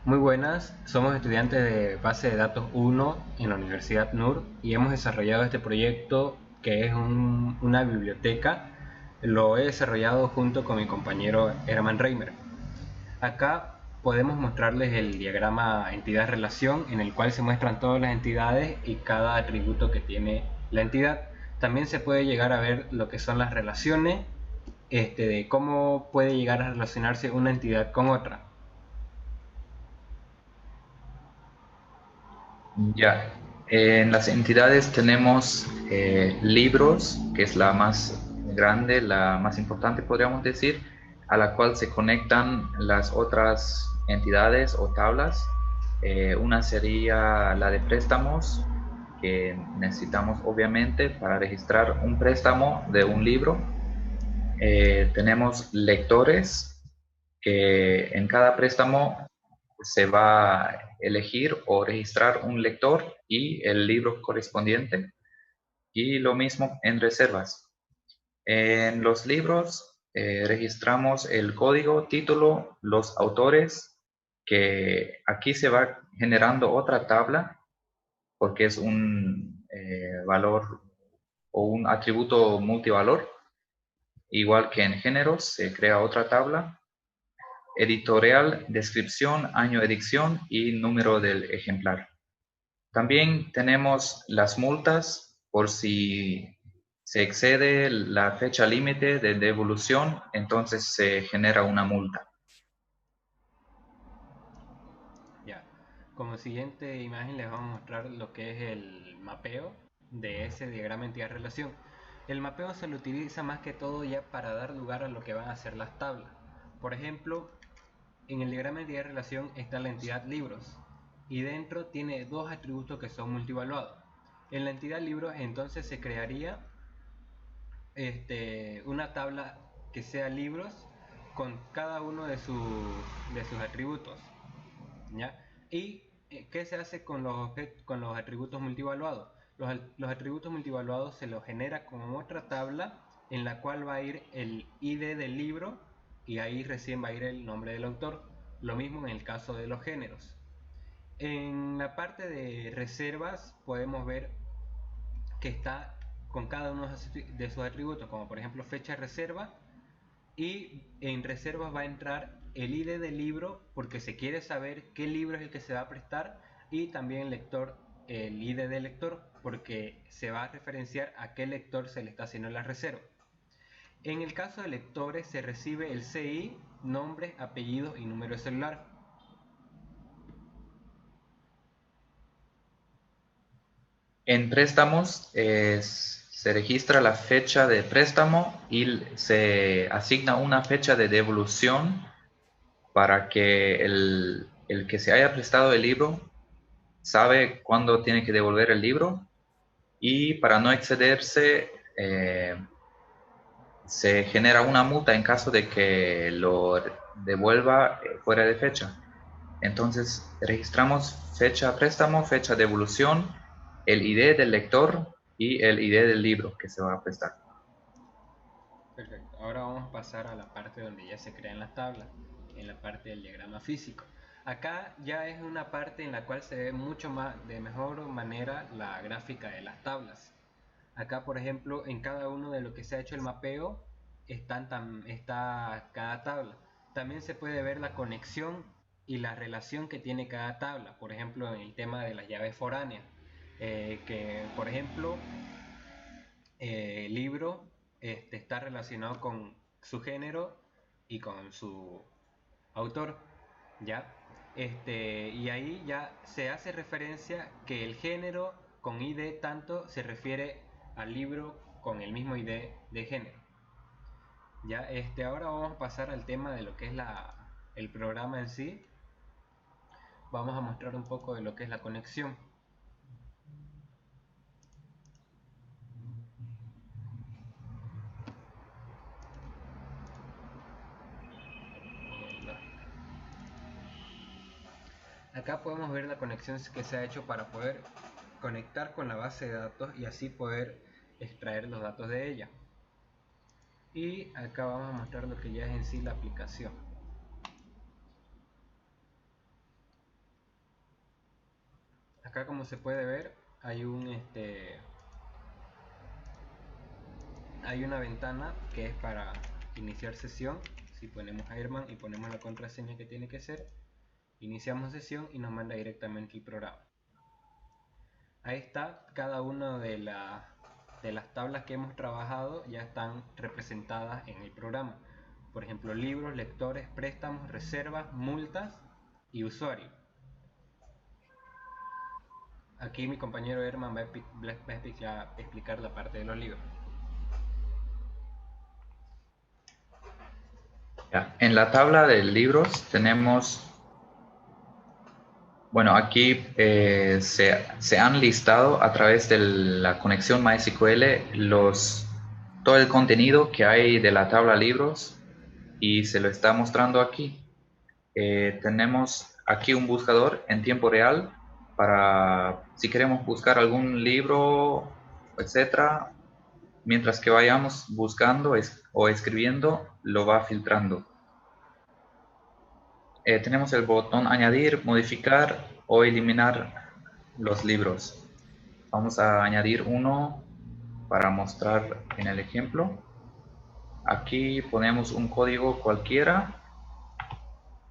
Muy buenas, somos estudiantes de Base de Datos 1 en la Universidad NUR y hemos desarrollado este proyecto que es una biblioteca. Lo he desarrollado junto con mi compañero Herman Reimer. Acá podemos mostrarles el diagrama entidad-relación en el cual se muestran todas las entidades y cada atributo que tiene la entidad. También se puede llegar a ver lo que son las relaciones, de cómo puede llegar a relacionarse una entidad con otra. Ya, en las entidades tenemos libros, que es la más grande, la más importante, podríamos decir, a la cual se conectan las otras entidades o tablas. Una sería la de préstamos, que necesitamos obviamente para registrar un préstamo de un libro. Tenemos lectores, que en cada préstamo se va a elegir o registrar un lector y el libro correspondiente. Y lo mismo en reservas. En los libros registramos el código, título, los autores, que aquí se va generando otra tabla porque es un valor o un atributo multivalor. Igual que en géneros, se crea otra tabla: editorial, descripción, año de edición y número del ejemplar. También tenemos las multas por si se excede la fecha límite de devolución, entonces se genera una multa. Ya. Como siguiente imagen les vamos a mostrar lo que es el mapeo de ese diagrama entidad-relación. El mapeo se lo utiliza más que todo ya para dar lugar a lo que van a ser las tablas. Por ejemplo, en el diagrama entidad-relación está la entidad libros y dentro tiene dos atributos que son multivaluados. En la entidad libros entonces se crearía una tabla que sea libros con cada uno de sus atributos. ¿Ya? ¿Y qué se hace con los atributos multivaluados? Los atributos multivaluados se los genera como otra tabla en la cual va a ir el ID del libro y ahí recién va a ir el nombre del autor. Lo mismo en el caso de los géneros. En la parte de reservas podemos ver que está con cada uno de sus atributos, como por ejemplo fecha de reserva, y en reservas va a entrar el ID del libro porque se quiere saber qué libro es el que se va a prestar, y también el lector, el ID del lector, porque se va a referenciar a qué lector se le está haciendo la reserva. En el caso de lectores se recibe el CI, nombre, apellido y número de celular. En préstamos se registra la fecha de préstamo y se asigna una fecha de devolución para que el que se haya prestado el libro sabe cuándo tiene que devolver el libro, y para no excederse se genera una multa en caso de que lo devuelva fuera de fecha. Entonces registramos fecha préstamo, fecha de devolución, el ID del lector y el ID del libro que se va a prestar. Perfecto. Ahora vamos a pasar a la parte donde ya se crean las tablas, en la parte del diagrama físico. Acá ya es una parte en la cual se ve mucho más, de mejor manera, la gráfica de las tablas. Acá, por ejemplo, en cada uno de lo que se ha hecho el mapeo está cada tabla. También se puede ver la conexión y la relación que tiene cada tabla. Por ejemplo, en el tema de las llaves foráneas, que por ejemplo libro está relacionado con su género y con su autor, ¿ya? Y ahí ya se hace referencia que el género con ID tanto se refiere al libro con el mismo ID de género. Ya, ahora vamos a pasar al tema de lo que es el programa en sí. Vamos a mostrar un poco de lo que es la conexión. Acá podemos ver la conexión que se ha hecho para poder conectar con la base de datos y así poder extraer los datos de ella. Y acá vamos a mostrar lo que ya es en sí la aplicación. acá como se puede ver hay hay una ventana que es para iniciar sesión. Si ponemos Airman y ponemos la contraseña que tiene que ser, iniciamos sesión y nos manda directamente el programa. Ahí está, cada una de las tablas que hemos trabajado ya están representadas en el programa. Por ejemplo, libros, lectores, préstamos, reservas, multas y usuario. Aquí mi compañero Herman va a explicar la parte de los libros. Ya, en la tabla de libros tenemos, bueno, aquí se han listado a través de la conexión MySQL todo el contenido que hay de la tabla libros y se lo está mostrando aquí. Tenemos aquí un buscador en tiempo real para si queremos buscar algún libro, etcétera, mientras que vayamos buscando o escribiendo, lo va filtrando. Tenemos el botón añadir, modificar o eliminar los libros. Vamos a añadir uno para mostrar en el ejemplo. Aquí ponemos un código cualquiera,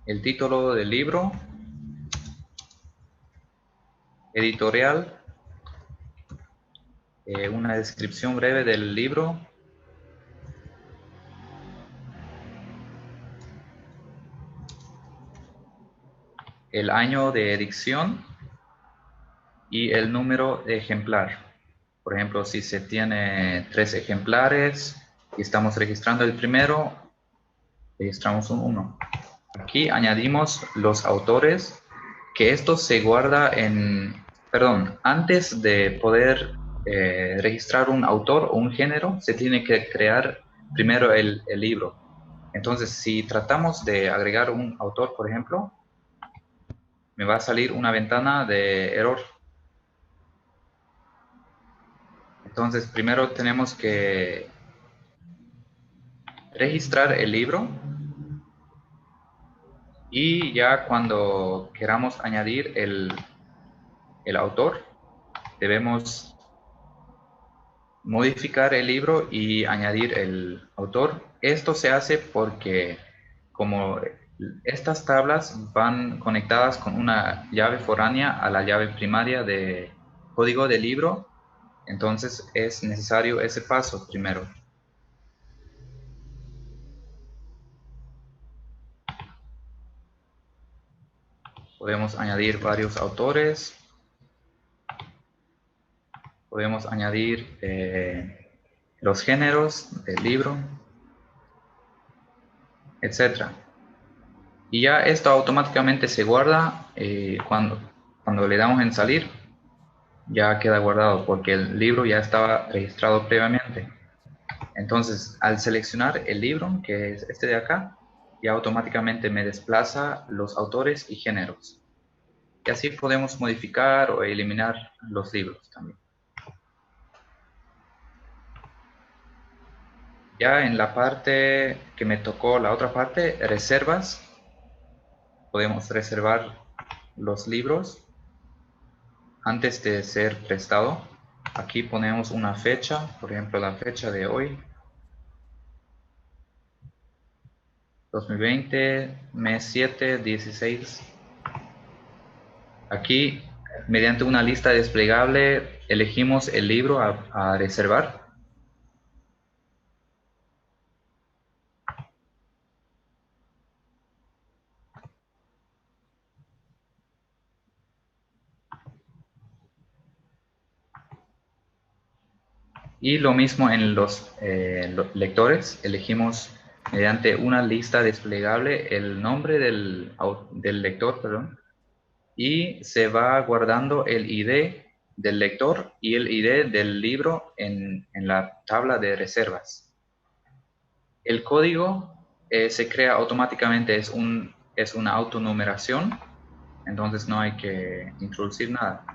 el título del libro, editorial, una descripción breve del libro, el año de edición y el número de ejemplar. Por ejemplo, si se tiene 3 ejemplares y estamos registrando el primero, registramos un 1. Aquí añadimos los autores, que esto se guarda antes de poder registrar un autor o un género, se tiene que crear primero el libro. Entonces, si tratamos de agregar un autor, por ejemplo, me va a salir una ventana de error. Entonces, primero tenemos que registrar el libro y ya cuando queramos añadir el autor, debemos modificar el libro y añadir el autor. Esto se hace porque como estas tablas van conectadas con una llave foránea a la llave primaria de código del libro, entonces es necesario ese paso primero. Podemos añadir varios autores. Podemos añadir los géneros del libro, etc. Y ya esto automáticamente se guarda cuando le damos en salir, ya queda guardado porque el libro ya estaba registrado previamente. Entonces, al seleccionar el libro, que es este de acá, ya automáticamente me desplaza los autores y géneros. Y así podemos modificar o eliminar los libros también. Ya en la parte que me tocó, la otra parte, reservas, podemos reservar los libros antes de ser prestado. Aquí ponemos una fecha, por ejemplo la fecha de hoy, 2020, mes 7, 16. Aquí, mediante una lista desplegable, elegimos el libro a reservar. Y lo mismo en los lectores, elegimos mediante una lista desplegable el nombre del lector, perdón, y se va guardando el ID del lector y el ID del libro en la tabla de reservas. El código se crea automáticamente, es una autonumeración, entonces no hay que introducir nada.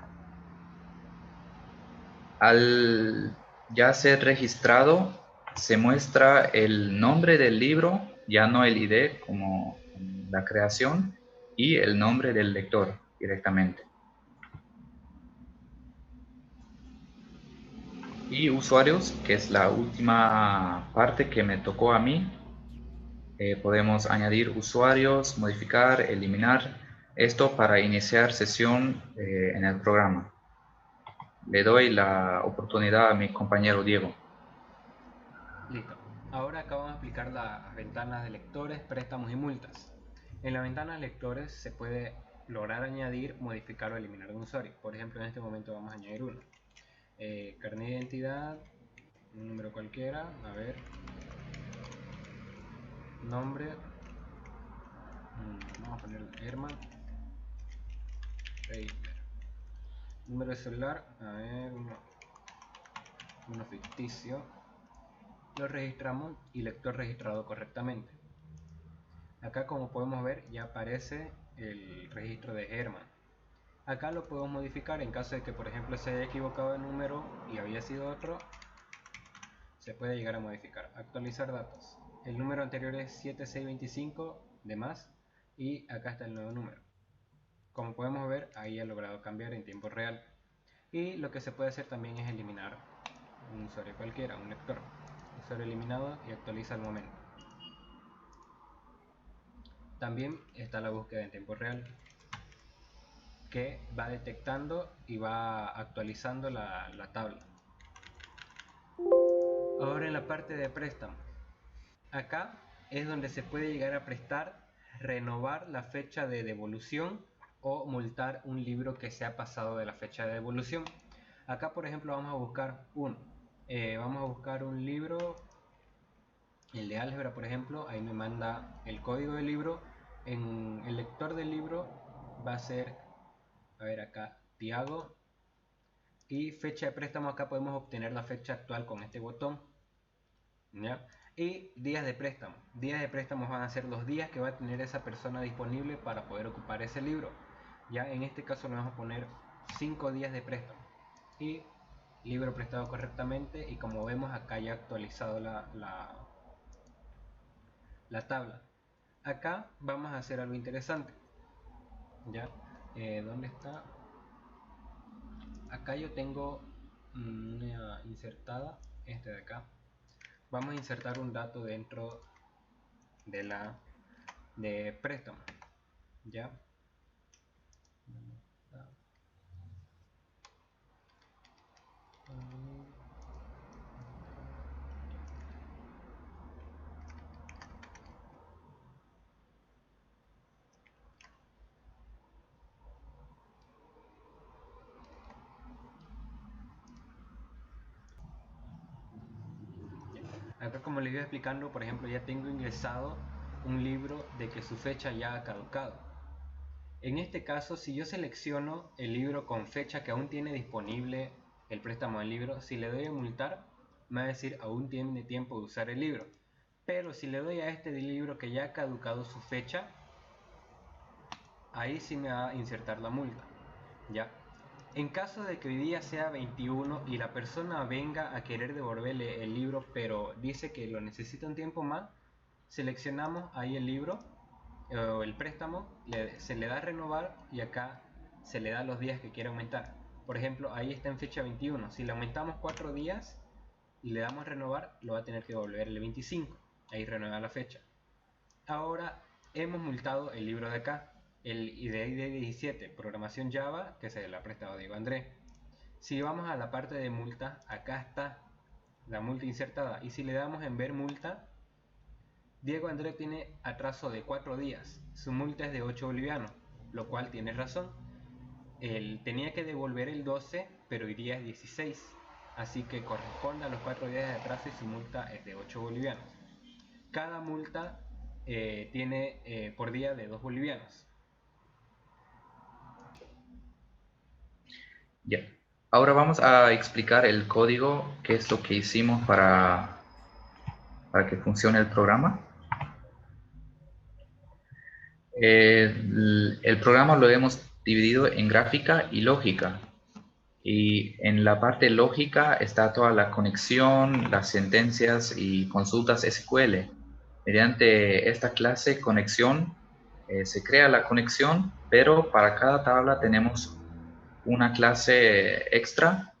Al ya ser registrado, se muestra el nombre del libro, ya no el ID como en la creación, y el nombre del lector directamente. Y usuarios, que es la última parte que me tocó a mí. Podemos añadir usuarios, modificar, eliminar. Esto para iniciar sesión en el programa. Le doy la oportunidad a mi compañero Diego. Listo. Ahora acá vamos a explicar las ventanas de lectores, préstamos y multas. En la ventana de lectores se puede lograr añadir, modificar o eliminar un usuario. Por ejemplo, en este momento vamos a añadir uno. Carnet de identidad, un número cualquiera, a ver, nombre, vamos a poner Herman Reitner. Número de celular, a ver, uno ficticio. Lo registramos y lector registrado correctamente. Acá, como podemos ver, ya aparece el registro de Herman. Acá lo podemos modificar en caso de que, por ejemplo, se haya equivocado el número y había sido otro. Se puede llegar a modificar. Actualizar datos. El número anterior es 7625 de más y acá está el nuevo número. Como podemos ver, ahí ha logrado cambiar en tiempo real. Y lo que se puede hacer también es eliminar un usuario cualquiera, un lector. Usuario eliminado y actualiza al momento. También está la búsqueda en tiempo real, que va detectando y va actualizando la tabla. Ahora en la parte de préstamo. Acá es donde se puede llegar a prestar, renovar la fecha de devolución o multar un libro que se ha pasado de la fecha de devolución. Acá, por ejemplo, vamos a buscar uno. Vamos a buscar un libro, el de álgebra, por ejemplo. Ahí me manda el código del libro. En el lector del libro va a ser, a ver acá, Tiago. Y fecha de préstamo, acá podemos obtener la fecha actual con este botón, ¿ya? Y días de préstamo. Días de préstamo van a ser los días que va a tener esa persona disponible para poder ocupar ese libro. Ya en este caso le vamos a poner 5 días de préstamo. Y libro prestado correctamente. Y como vemos acá ya actualizado la tabla. Acá vamos a hacer algo interesante. ¿Ya? ¿Dónde está? Acá yo tengo una insertada, este de acá. Vamos a insertar un dato dentro de la de préstamo, ya. Acá, como les iba explicando, por ejemplo, ya tengo ingresado un libro de que su fecha ya ha caducado. En este caso, si yo selecciono el libro con fecha que aún tiene disponible el préstamo del libro, si le doy a multar, me va a decir aún tiene tiempo de usar el libro. Pero si le doy a este libro que ya ha caducado su fecha, ahí sí me va a insertar la multa, ¿ya? En caso de que hoy día sea 21 y la persona venga a querer devolverle el libro, pero dice que lo necesita un tiempo más, seleccionamos ahí el libro o el préstamo, se le da a renovar y acá se le da los días que quiere aumentar. Por ejemplo, ahí está en fecha 21. Si le aumentamos 4 días y le damos a renovar, lo va a tener que devolver el 25. Ahí renueva la fecha. Ahora hemos multado el libro de acá, el IDE 17, programación Java, que se le ha prestado Diego André. Si vamos a la parte de multa, acá está la multa insertada. Y si le damos en ver multa, Diego André tiene atraso de 4 días. Su multa es de 8 bolivianos, lo cual tiene razón. Él tenía que devolver el 12, pero hoy día es 16. Así que corresponde a los 4 días de atraso y su multa es de 8 bolivianos. Cada multa tiene por día de 2 bolivianos. Ya. Ahora vamos a explicar el código, qué es lo que hicimos para que funcione el programa. El programa lo hemos dividido en gráfica y lógica. Y en la parte lógica está toda la conexión, las sentencias y consultas SQL. Mediante esta clase conexión se crea la conexión, pero para cada tabla tenemos una clase extra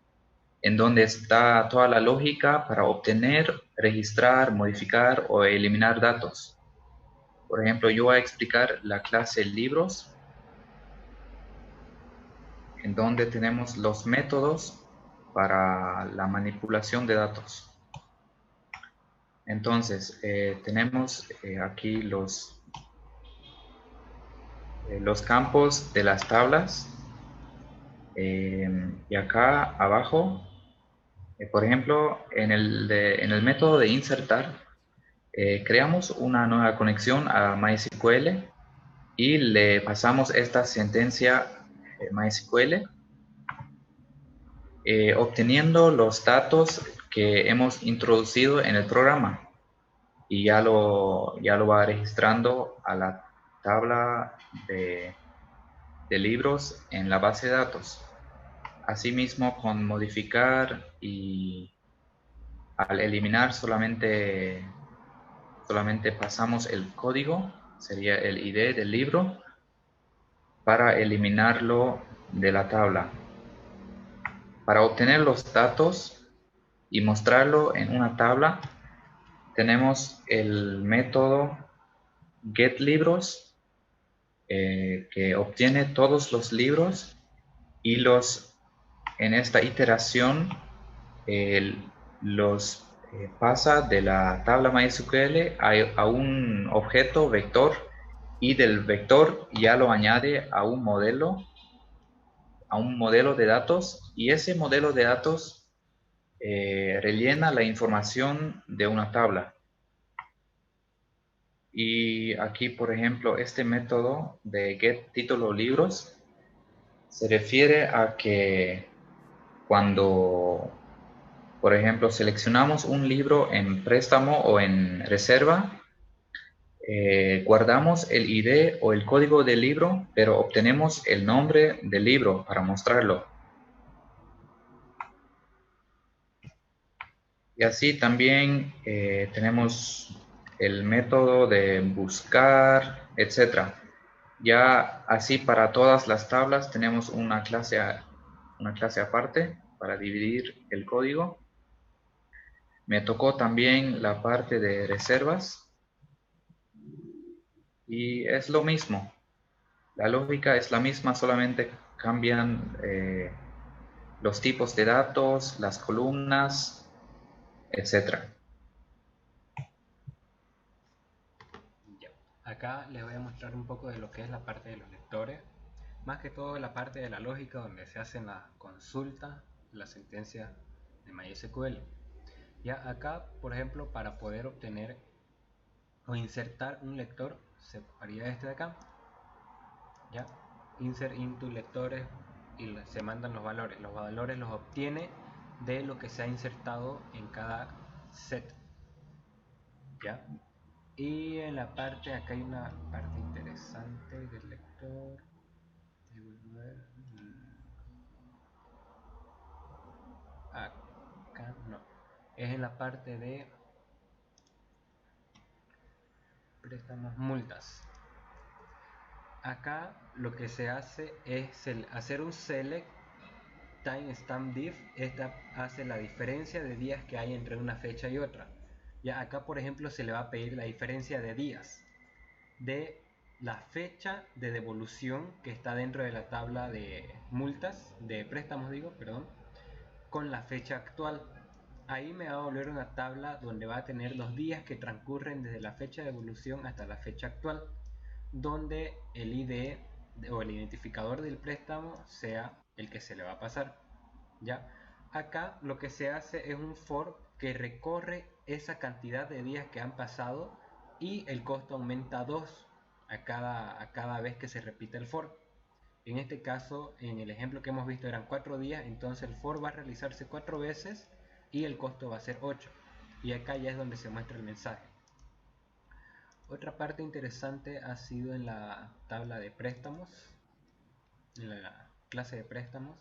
en donde está toda la lógica para obtener, registrar, modificar o eliminar datos. Por ejemplo, yo voy a explicar la clase libros, en donde tenemos los métodos para la manipulación de datos. Entonces, tenemos aquí los campos de las tablas, y acá abajo, por ejemplo, en el método de insertar, creamos una nueva conexión a MySQL y le pasamos esta sentencia MySQL, obteniendo los datos que hemos introducido en el programa, y ya lo va registrando a la tabla de libros en la base de datos. Asimismo, con modificar y al eliminar solamente pasamos el código, sería el ID del libro, para eliminarlo de la tabla. Para obtener los datos y mostrarlo en una tabla, tenemos el método getLibros, que obtiene todos los libros y en esta iteración los pasa de la tabla MySQL a un objeto vector, y del vector ya lo añade a un modelo de datos, y ese modelo de datos rellena la información de una tabla. Y aquí, por ejemplo, este método de getTitleLibros se refiere a que cuando, por ejemplo, seleccionamos un libro en préstamo o en reserva, guardamos el ID o el código del libro, pero obtenemos el nombre del libro para mostrarlo. Y así también tenemos el método de buscar, etc. Ya así para todas las tablas tenemos una clase aparte para dividir el código. Me tocó también la parte de reservas y es lo mismo. La lógica es la misma, solamente cambian los tipos de datos, las columnas, etc. Ya. Acá les voy a mostrar un poco de lo que es la parte de los lectores, más que todo la parte de la lógica donde se hacen las consultas, las sentencias de MySQL. Ya acá, por ejemplo, para poder obtener o insertar un lector, se haría este de acá, ya, insert into lectores, y se mandan los valores. Los valores los obtiene de lo que se ha insertado en cada set, ya. Y en la parte, acá hay una parte interesante del lector. Acá no, es en la parte de préstamos multas. Acá lo que se hace es hacer un select timestamp diff. Esta hace la diferencia de días que hay entre una fecha y otra. Ya acá, por ejemplo, se le va a pedir la diferencia de días de la fecha de devolución que está dentro de la tabla de multas, de préstamos digo, perdón, con la fecha actual. Ahí me va a volver una tabla donde va a tener los días que transcurren desde la fecha de devolución hasta la fecha actual, donde el ID o el identificador del préstamo sea el que se le va a pasar. ¿Ya? Acá lo que se hace es un for que recorre esa cantidad de días que han pasado, y el costo aumenta 2 a cada vez que se repite el for. En este caso, en el ejemplo que hemos visto, eran 4 días, entonces el for va a realizarse 4 veces y el costo va a ser 8. Y acá ya es donde se muestra el mensaje. Otra parte interesante ha sido en la tabla de préstamos, en la clase de préstamos,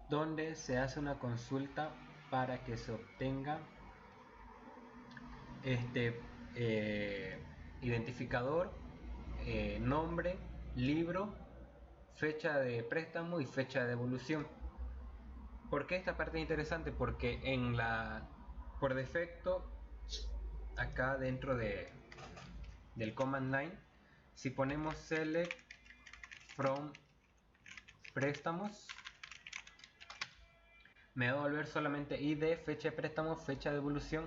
donde se hace una consulta para que se obtenga este identificador, nombre, libro, fecha de préstamo y fecha de devolución. ¿Por qué esta parte es interesante? Porque por defecto, acá dentro del command line, si ponemos select from préstamos, me va a devolver solamente ID, fecha de préstamo, fecha de devolución,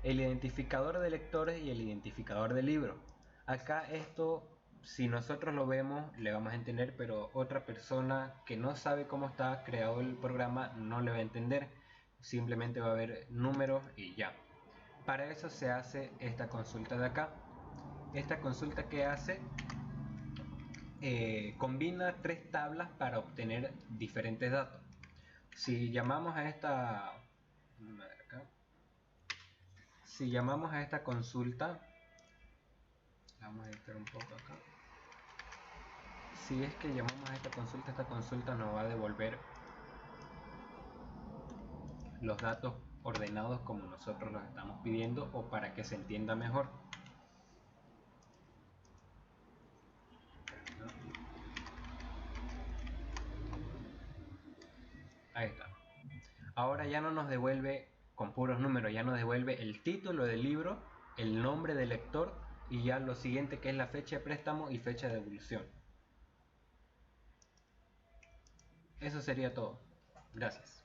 el identificador de lectores y el identificador de libro. Acá esto, si nosotros lo vemos, le vamos a entender, pero otra persona que no sabe cómo está creado el programa no le va a entender. Simplemente va a ver números y ya. Para eso se hace esta consulta de acá. Esta consulta que hace combina tres tablas para obtener diferentes datos. Si llamamos a esta si llamamos a esta consulta, vamos a editar un poco acá. Si es que llamamos a esta consulta nos va a devolver los datos ordenados como nosotros los estamos pidiendo, o para que se entienda mejor. Ahí está. Ahora ya no nos devuelve con puros números, ya nos devuelve el título del libro, el nombre del lector y ya lo siguiente, que es la fecha de préstamo y fecha de devolución. Eso sería todo. Gracias.